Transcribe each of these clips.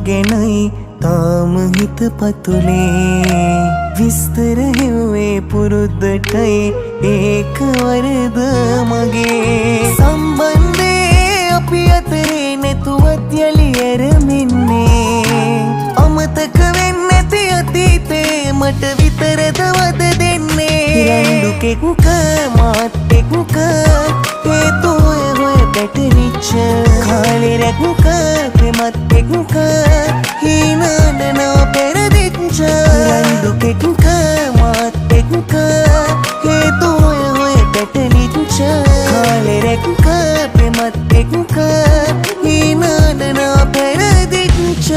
ගැනයි තාම හිත පතුලේ විස්තර හෙව්වේ පුරුද්දටයි ඒක වරද මගේ සම්බන්ධේ අපි අතරේ නැතුවත් යලි ඇරෙන්නේ අමතක වෙන්නේ නැති අතීතේ මට විතරද වද දෙන්නේ රණ්ඩු කෙකුක මාත් එක්ක හේතු හොය පැටලිච්ච කාලේ රැකුක ප්‍රේමත් එක්ක හීනඩනවා පෙරදිච්ච රණ්ඩු කෙකුක මාත් එක්ක හේතු හොය පැටලිච්ච කාලේ රැකුක ප්‍රේමත් එක්ක හීනඩනවා පෙරදිච්ච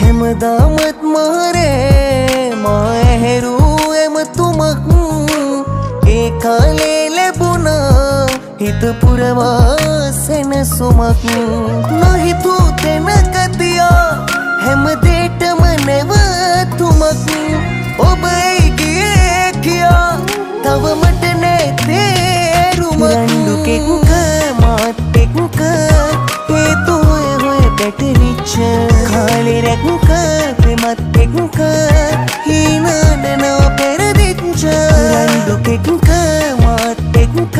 හැමදාමත් මාරේ මා ඇහැරූ එමතුමක් ඒ කාලේ ලැබුණා හිත පුරවා සෙනසුමක් නොහිතූ තැනක තියා හැමදේටම නැවතුමක් ඔබ ඇයි ගියේ කියා තවමට නැතේරුමක් රණ්ඩු කෙකුක මාත් එක්ක හේතු හොය පැටලිච්ච කාලේ රැකුක ප්‍රේමත් එක්ක හීනඩනවා පෙරදිච්ච රණ්ඩු කෙකුක මාත් එක්ක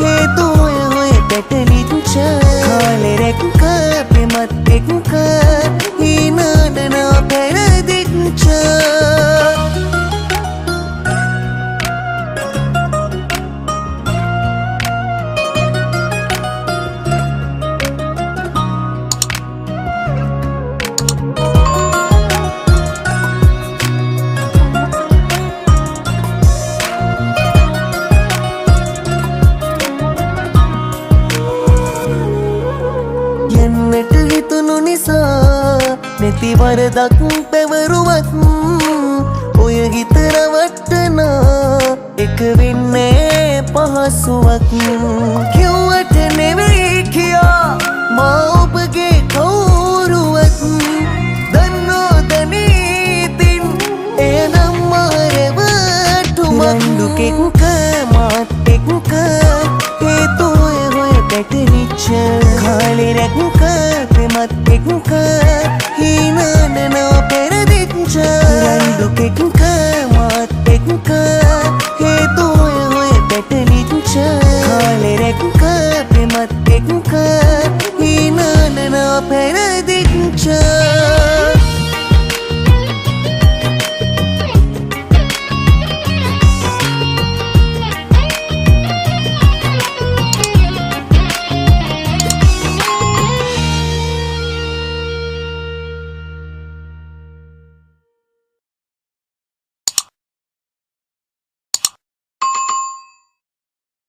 හේතු හොය පැටලිච්ච කාලේ රැකුක ප්‍රේමත් එක්ක හීනඩනවා පෙරදිච්ච යන්නට හිතුණු නිසා නැති වරදක් පැවරුවත් ඔය හිත රවට්ටනා එක වෙන්නේ පහසුවක් කිව්වට නෙවෙයි කියා මා ඔබගේ කවුරුවත් දන්නෝ දනීතින් එනම් මාරවටුමක් රණ්ඩු කෙකුක මාත් එක්ක හේතු හොය පැටලිච්ච කාලේ රැකුක ප්‍රේමත් එක්ක හීනඩනවා පෙරදිච්ච රණ්ඩු කෙකුක